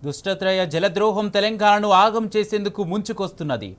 దుష్టత్రయ జలద్రోహం తెలంగాణను ఆగం చేసేందుకు ముంచుకొస్తున్నది.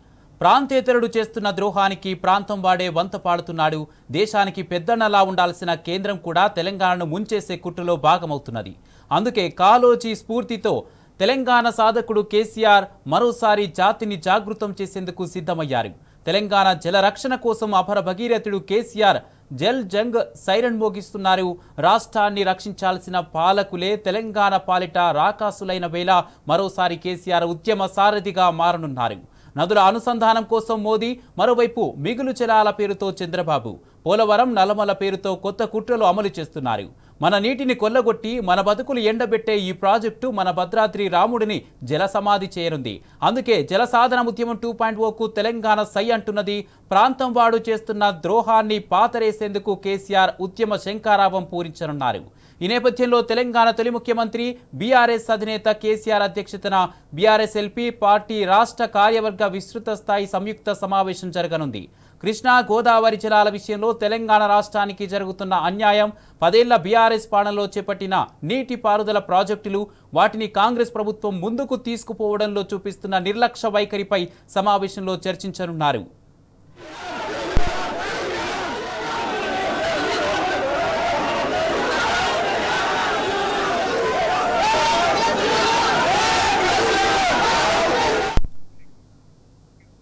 ప్రాంతేతరుడు చేస్తున్న ద్రోహానికి ప్రాంతం వాడే వంత పాడుతున్నాడు. దేశానికి పెద్దన్నలా ఉండాల్సిన కేంద్రం కూడా తెలంగాణను ముంచేసే కుట్రలో భాగమవుతున్నది. అందుకే కాలోజీ స్ఫూర్తితో తెలంగాణ సాధకుడు కేసీఆర్ మరోసారి జాతిని జాగృతం చేసేందుకు సిద్ధమయ్యారు. తెలంగాణ జల రక్షణ కోసం అపర భగీరథుడు కేసీఆర్ జల్ జంగ్ సైరన్ మోగిస్తున్నారు. రాష్ట్రాన్ని రక్షించాల్సిన పాలకులే తెలంగాణ పాలిట రాకాసులైన వేళ మరోసారి కేసీఆర్ ఉద్యమ సారథిగా మారనున్నారు. నదుల అనుసంధానం కోసం మోదీ, మరోవైపు మిగులు జలాల పేరుతో చంద్రబాబు, పోలవరం నల్లమల పేరుతో కొత్త కుట్రలు అమలు చేస్తున్నారు. మన నీటిని కొల్లగొట్టి మన బతుకులు ఎండబెట్టే ఈ ప్రాజెక్టు మన భద్రాద్రి రాముడిని జల సమాధి చేయనుంది. అందుకే జల సాధన ఉద్యమం 2.0కు తెలంగాణ సై అంటున్నది. ప్రాంతం వాడు చేస్తున్న ద్రోహాన్ని పాతరేసేందుకు కేసీఆర్ ఉద్యమ శంఖారావం పూరించనున్నారు. ఈ నేపథ్యంలో తెలంగాణ తొలి ముఖ్యమంత్రి బీఆర్ఎస్ అధినేత కేసీఆర్ అధ్యక్షతన బీఆర్ఎస్ ఎల్పీ పార్టీ రాష్ట్ర కార్యవర్గ విస్తృత స్థాయి సంయుక్త సమావేశం జరగనుంది. కృష్ణా గోదావరి జలాల విషయంలో తెలంగాణ రాష్ట్రానికి జరుగుతున్న అన్యాయం, 10 ఏళ్ల బీఆర్ఎస్ పాలనలో చేపట్టిన నీటి పారుదల ప్రాజెక్టులు, వాటిని కాంగ్రెస్ ప్రభుత్వం ముందుకు తీసుకుపోవడంలో చూపిస్తున్న నిర్లక్ష్య వైఖరిపై సమావేశంలో చర్చించనున్నారు.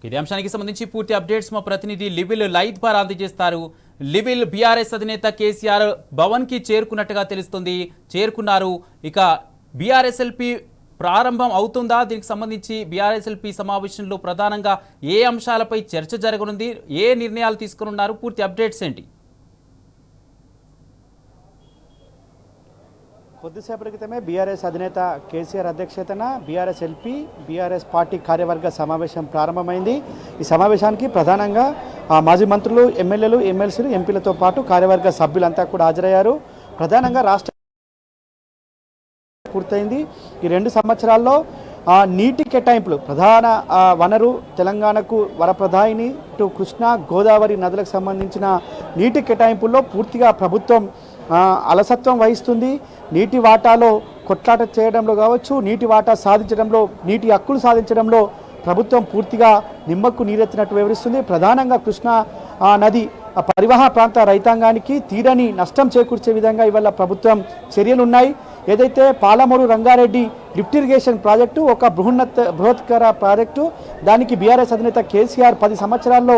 ఇదే అంశానికి సంబంధించి పూర్తి అప్డేట్స్ మా ప్రతినిధి లివిల్ లైట్ బార్ అందజేస్తారు. లివిల్, బీఆర్ఎస్ అధినేత కేసీఆర్ భవన్ కి చేరుకున్నట్టుగా తెలుస్తుంది. చేరుకున్నారు. ఇక బీఆర్ఎస్ఎల్పీ ప్రారంభం అవుతుందా? దీనికి సంబంధించి బీఆర్ఎస్ఎల్పీ సమావేశంలో ప్రధానంగా ఏ అంశాలపై చర్చ జరగనుంది, ఏ నిర్ణయాలు తీసుకున్నారు, పూర్తి అప్డేట్స్ ఏంటి? కొద్దిసేపటి క్రితమే బీఆర్ఎస్ అధినేత కేసీఆర్ అధ్యక్షతన బీఆర్ఎస్ ఎల్పీ బీఆర్ఎస్ పార్టీ కార్యవర్గ సమావేశం ప్రారంభమైంది. ఈ సమావేశానికి ప్రధానంగా మాజీ మంత్రులు, ఎమ్మెల్యేలు, ఎమ్మెల్సీలు, ఎంపీలతో పాటు కార్యవర్గ సభ్యులంతా కూడా హాజరయ్యారు. ప్రధానంగా రాష్ట్ర పూర్తయింది. ఈ 2 సంవత్సరాల్లో నీటి కేటాయింపులు ప్రధాన వనరు తెలంగాణకు వరప్రదాయిని ఇటు కృష్ణా గోదావరి నదులకు సంబంధించిన నీటి కేటాయింపుల్లో పూర్తిగా ప్రభుత్వం అలసత్వం వహిస్తుంది. నీటి వాటాలో కొట్లాట చేయడంలో కావచ్చు, నీటి వాటా సాధించడంలో, నీటి హక్కులు సాధించడంలో ప్రభుత్వం పూర్తిగా నిమ్మకు నీరెత్తినట్టు వివరిస్తుంది. ప్రధానంగా కృష్ణా నది పరివాహ ప్రాంత రైతాంగానికి తీరని నష్టం చేకూర్చే విధంగా ఇవాళ ప్రభుత్వం చర్యలు ఉన్నాయి. ఏదైతే Palamuru Rangareddy lift irrigation project ఒక బృహత్కర ప్రాజెక్టు, దానికి బీఆర్ఎస్ అధినేత కేసీఆర్ 10 సంవత్సరాల్లో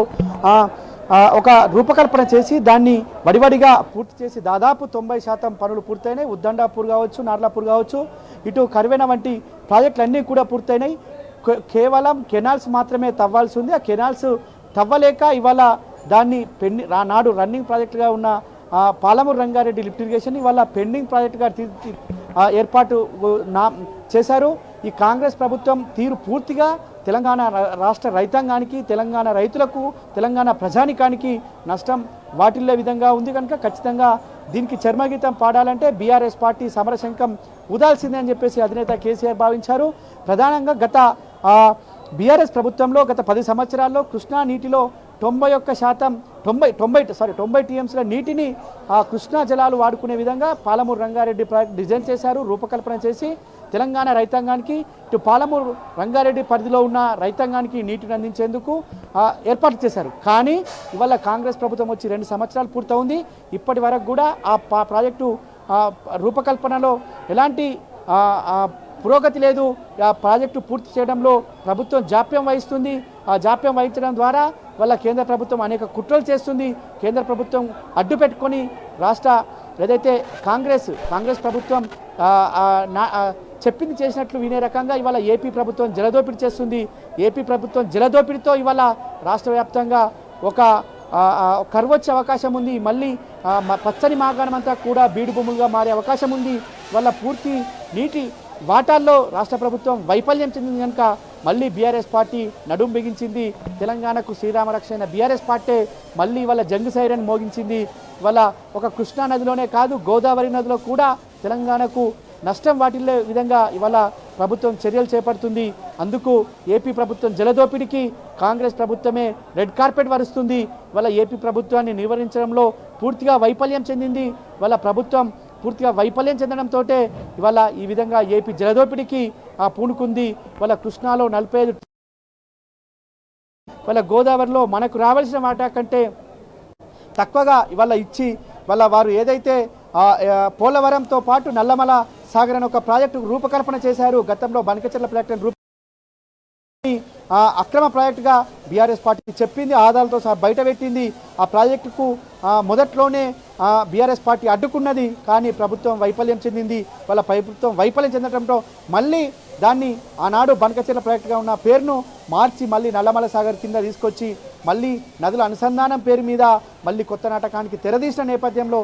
ఒక రూపకల్పన చేసి దాన్ని వడివడిగా పూర్తి చేసి దాదాపు 90% పనులు పూర్తయినాయి. ఉద్దండాపూర్ కావచ్చు, నార్లాపూర్ కావచ్చు, ఇటు కరివెన వంటి ప్రాజెక్టులన్నీ కూడా పూర్తయినాయి. కేవలం కెనాల్స్ మాత్రమే తవ్వాల్సి ఉంది. ఆ కెనాల్స్ తవ్వలేక ఇవాళ దాన్ని నాడు రన్నింగ్ ప్రాజెక్టుగా ఉన్న పాలమూరు రంగారెడ్డి లిఫ్ట్ ఇరిగేషన్ ఇవాళ పెండింగ్ ప్రాజెక్టుగా ఏర్పాటు చేశారు. ఈ కాంగ్రెస్ ప్రభుత్వం తీరు పూర్తిగా తెలంగాణ రాష్ట్ర రైతాంగానికి, తెలంగాణ రైతులకు, తెలంగాణ ప్రజానికానికి నష్టం వాటిల్లే విధంగా ఉంది. కనుక ఖచ్చితంగా దీనికి చర్మగీతం పాడాలంటే బీఆర్ఎస్ పార్టీ సమరశంఖం ఊదాల్సిందే అని చెప్పేసి అధినేత కేసీఆర్ భావించారు. ప్రధానంగా బీఆర్ఎస్ ప్రభుత్వంలో గత 10 సంవత్సరాల్లో కృష్ణా నీటిలో 90 టీఎంసీల నీటిని కృష్ణా జలాలు వాడుకునే విధంగా పాలమూరు రంగారెడ్డి ప్రాజెక్ట్ డిజైన్ చేశారు, రూపకల్పన చేసి తెలంగాణ రైతాంగానికి, ఇటు పాలమూరు రంగారెడ్డి పరిధిలో ఉన్న రైతాంగానికి నీటిని అందించేందుకు ఏర్పాటు చేశారు. కానీ ఇవాళ కాంగ్రెస్ ప్రభుత్వం వచ్చి 2 సంవత్సరాలు పూర్తవుంది. ఇప్పటి వరకు కూడా ఆ ప్రాజెక్టు రూపకల్పనలో ఎలాంటి పురోగతి లేదు. ఆ ప్రాజెక్టు పూర్తి చేయడంలో ప్రభుత్వం జాప్యం వహిస్తుంది. ఆ జాప్యం వహించడం ద్వారా వల్ల కేంద్ర ప్రభుత్వం అనేక కుట్రలు చేస్తుంది. కేంద్ర ప్రభుత్వం అడ్డు పెట్టుకొని ఏదైతే కాంగ్రెస్ ప్రభుత్వం చెప్పింది చేసినట్లు వినే రకంగా ఇవాళ ఏపీ ప్రభుత్వం జలదోపిడీ చేస్తుంది. ఏపీ ప్రభుత్వం జలదోపిడీతో ఇవాళ రాష్ట్ర వ్యాప్తంగా ఒక కరువు వచ్చే అవకాశం ఉంది. మళ్ళీ పచ్చని మాగాణం అంతా కూడా బీడు భూములుగా మారే అవకాశం ఉంది. వాళ్ళ పూర్తి నీటి వాటాల్లో రాష్ట్ర ప్రభుత్వం వైఫల్యం చెందింది కనుక మళ్ళీ బీఆర్ఎస్ పార్టీ నడుం బిగించింది. తెలంగాణకు శ్రీరామ రక్ష అయిన బీఆర్ఎస్ పార్టీ మళ్ళీ వాళ్ళ జంగ్ సైరన్ మోగించింది. వాళ్ళ ఒక కృష్ణా నదిలోనే కాదు, గోదావరి నదిలో కూడా తెలంగాణకు నష్టం వాటిల్లే విధంగా ఇవాళ ప్రభుత్వం చర్యలు చేపడుతుంది. అందుకు ఏపీ ప్రభుత్వం జలదోపిడికి కాంగ్రెస్ ప్రభుత్వమే రెడ్ కార్పెట్ వరుస్తుంది. ఇవాళ ఏపీ ప్రభుత్వాన్ని నివారించడంలో పూర్తిగా వైఫల్యం చెందింది. వాళ్ళ ప్రభుత్వం పూర్తిగా వైఫల్యం చెందడంతో ఇవాళ ఈ విధంగా ఏపీ జలదోపిడికి పూనుకుంది. ఇవాళ కృష్ణాలో 45 వాళ్ళ గోదావరిలో మనకు రావాల్సిన వాటా కంటే తక్కువగా ఇవాళ ఇచ్చి వాళ్ళ వారు ఏదైతే పోలవరంతో పాటు నల్లమల సాగర్ అనే ఒక ప్రాజెక్టు రూపకల్పన చేశారు. గతంలో బనకచెర్ల ప్రాజెక్టు అక్రమ ప్రాజెక్టుగా బీఆర్ఎస్ పార్టీ చెప్పింది, ఆధారాలతో సహా బయట పెట్టింది. ఆ ప్రాజెక్టుకు మొదట్లోనే బీఆర్ఎస్ పార్టీ అడ్డుకున్నది, కానీ ప్రభుత్వం వైఫల్యం చెందింది. వాళ్ళ ప్రభుత్వం వైఫల్యం చెందడంతో మళ్ళీ దాన్ని ఆనాడు బనకచెర్ల ప్రాజెక్టుగా ఉన్న పేరును మార్చి మళ్ళీ నల్లమల సాగర్ కింద తీసుకొచ్చి మళ్ళీ నదుల అనుసంధానం పేరు మీద మళ్ళీ కొత్త నాటకానికి తెరదీసిన నేపథ్యంలో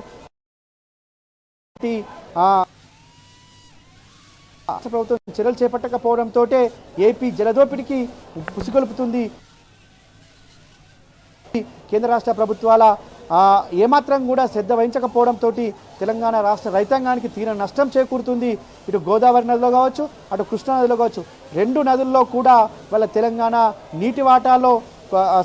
రాష్ట్ర ప్రభుత్వం చర్యలు చేపట్టకపోవడంతో ఏపీ జలదోపిడికి పుసిగొలుపుతుంది. కేంద్ర రాష్ట్ర ప్రభుత్వాల ఏమాత్రం కూడా శ్రద్ధ వహించకపోవడంతో తెలంగాణ రాష్ట్ర రైతాంగానికి తీవ్ర నష్టం చేకూరుతుంది. ఇటు గోదావరి నదిలో కావచ్చు, అటు కృష్ణా నదిలో కావచ్చు, రెండు నదుల్లో కూడా వాళ్ళ తెలంగాణ నీటి వాటాలో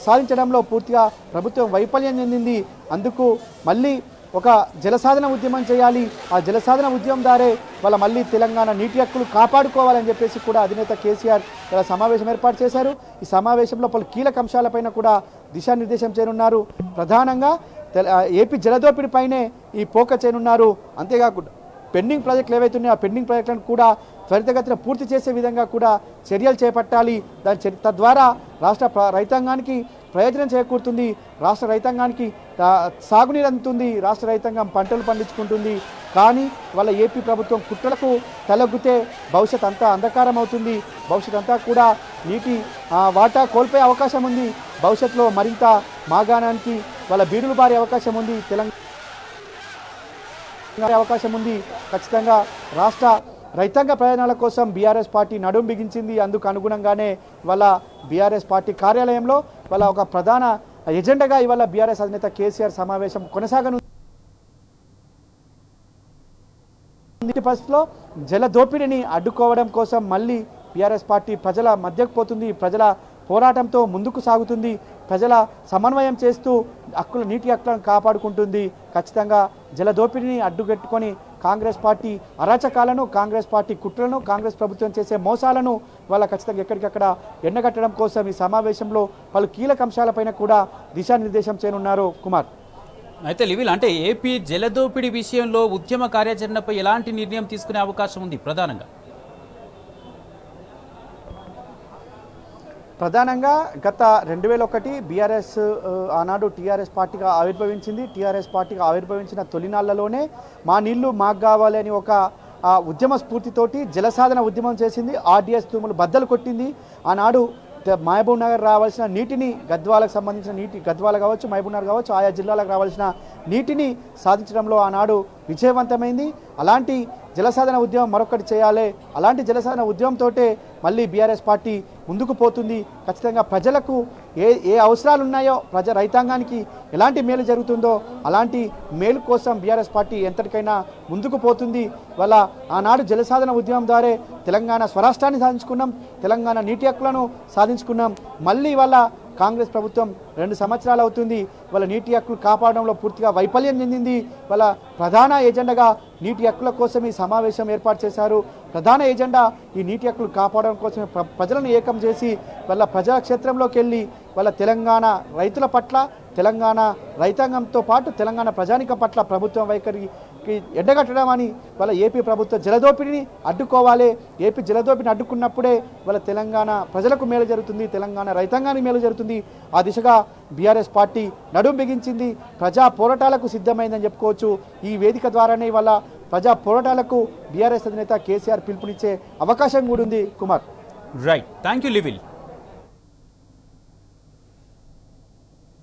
సాధించడంలో పూర్తిగా ప్రభుత్వం వైఫల్యం చెందింది. అందుకు మళ్ళీ ఒక జలసాధన ఉద్యమం చేయాలి. ఆ జలసాధన ఉద్యమం ద్వారా వాళ్ళ మళ్ళీ తెలంగాణ నీటి హక్కులు కాపాడుకోవాలని చెప్పేసి కూడా అధినేత కేసీఆర్ ఇలా సమావేశం ఏర్పాటు చేశారు. ఈ సమావేశంలో పలు కీలక అంశాలపైన కూడా దిశానిర్దేశం చేయనున్నారు. ప్రధానంగా ఏపీ జలదోపిడిపైనే ఈ పోక చేయనున్నారు. అంతేకాకుండా పెండింగ్ ప్రాజెక్టులు ఏవైతే ఉన్నాయో ఆ పెండింగ్ ప్రాజెక్టులను కూడా త్వరితగతిన పూర్తి చేసే విధంగా కూడా చర్యలు చేపట్టాలి. తద్వారా రాష్ట్ర రైతాంగానికి ప్రయోజనం చేకూరుతుంది, రాష్ట్ర రైతాంగానికి సాగునీరు అందుతుంది, రాష్ట్ర రైతాంగం పంటలు పండించుకుంటుంది. కానీ వాళ్ళ ఏపీ ప్రభుత్వం కుట్రలకు తలొగ్గితే భవిష్యత్ అంతా అంధకారం అవుతుంది. భవిష్యత్ అంతా కూడా నీటి వాటా కోల్పోయే అవకాశం ఉంది. భవిష్యత్తులో మరింత మాగాణానికి వాళ్ళ బీడులు బారే అవకాశం ఉంది, తెలంగాణ అవకాశం ఉంది. ఖచ్చితంగా రాష్ట్ర రైతాంగ ప్రయోజనాల కోసం బీఆర్ఎస్ పార్టీ నడుం బిగించింది. అందుకు అనుగుణంగానే ఇవాళ బీఆర్ఎస్ పార్టీ కార్యాలయంలో ఇవాళ ఒక ప్రధాన ఎజెండాగా ఇవాళ బీఆర్ఎస్ అధినేత కేసీఆర్ సమావేశం కొనసాగనుంది. పరిస్థితిలో జల దోపిడీని అడ్డుకోవడం కోసం మళ్ళీ బీఆర్ఎస్ పార్టీ ప్రజల మధ్యకు పోతుంది. ప్రజల పోరాటంతో ముందుకు సాగుతుంది. ప్రజల సమన్వయం చేస్తూ నీటి హక్కులను కాపాడుకుంటుంది. ఖచ్చితంగా జల దోపిడీని అడ్డుగట్టుకొని కాంగ్రెస్ పార్టీ అరాచకాలను, కాంగ్రెస్ పార్టీ కుట్రలను, కాంగ్రెస్ ప్రభుత్వం చేసే మోసాలను వాళ్ళ ఖచ్చితంగా ఎక్కడికక్కడ ఎండగట్టడం కోసం ఈ సమావేశంలో పలు కీలక అంశాలపైన కూడా దిశానిర్దేశం చేయనున్నారు. కుమార్, అయితే లివిల్ అంటే ఏపీ జలదోపిడీ విషయంలో ఉద్యమ కార్యాచరణపై ఎలాంటి నిర్ణయం తీసుకునే అవకాశం ఉంది? ప్రధానంగా గత 2001 బీఆర్ఎస్ ఆనాడు టీఆర్ఎస్ పార్టీగా ఆవిర్భవించింది. టీఆర్ఎస్ పార్టీగా ఆవిర్భవించిన తొలినాళ్లలోనే మా నీళ్లు మాకు కావాలి అని ఒక ఉద్యమ స్ఫూర్తితోటి జలసాధన ఉద్యమం చేసింది. ఆర్డీఎస్ తూములు బద్దలు కొట్టింది. ఆనాడు మహబూబ్ నగర్ రావాల్సిన నీటిని, గద్వాలకు సంబంధించిన నీటి, గద్వాల కావచ్చు, మహబూబ్ నగర్ కావచ్చు, ఆయా జిల్లాలకు రావాల్సిన నీటిని సాధించడంలో ఆనాడు విజయవంతమైంది. అలాంటి జలసాధన ఉద్యమం మరొకటి చేయాలి. అలాంటి జలసాధన ఉద్యమంతో మళ్ళీ బీఆర్ఎస్ పార్టీ ముందుకు పోతుంది. ఖచ్చితంగా ప్రజలకు ఏ అవసరాలు ఉన్నాయో, రైతాంగానికి ఎలాంటి మేలు జరుగుతుందో అలాంటి మేలు కోసం బీఆర్ఎస్ పార్టీ ఎంతటికైనా ముందుకు పోతుంది. వాళ్ళ ఆనాడు జలసాధన ఉద్యమం ద్వారా తెలంగాణ స్వరాష్ట్రాన్ని సాధించుకున్నాం, తెలంగాణ నీటి హక్కులను సాధించుకున్నాం. మళ్ళీ వాళ్ళ కాంగ్రెస్ ప్రభుత్వం 2 సంవత్సరాలు అవుతుంది. వాళ్ళ నీటి హక్కులు కాపాడడంలో పూర్తిగా వైఫల్యం చెందింది. వాళ్ళ ప్రధాన ఎజెండాగా నీటి హక్కుల కోసం ఈ సమావేశం ఏర్పాటు చేశారు. ప్రధాన ఎజెండా ఈ నీటి హక్కులు కాపాడడం కోసమే ప్రజలను ఏకం చేసి వాళ్ళ ప్రజాక్షేత్రంలోకి వెళ్ళి వాళ్ళ తెలంగాణ రైతుల పట్ల, తెలంగాణ రైతాంగంతో పాటు తెలంగాణ ప్రజానికం పట్ల ప్రభుత్వం వైఖరికి ఎడ్డగట్టడం అని వాళ్ళ ఏపీ ప్రభుత్వ జలదోపిడిని అడ్డుకోవాలి. ఏపీ జలదోపిడిని అడ్డుకున్నప్పుడే వాళ్ళ తెలంగాణ ప్రజలకు మేలు జరుగుతుంది, తెలంగాణ రైతాంగానికి మేలు జరుగుతుంది. ఆ దిశగా బీఆర్ఎస్ పార్టీ నడుం బిగించింది. ప్రజా పోరాటాలకు సిద్ధమైందని చెప్పుకోవచ్చు. ఈ వేదిక ద్వారానే వాళ్ళ ప్రజా పోరాటాలకు బీఆర్ఎస్ అధినేత కేసీఆర్ పిలుపునిచ్చే అవకాశం కూడా ఉంది. Kumar, right, thank you లివిల్.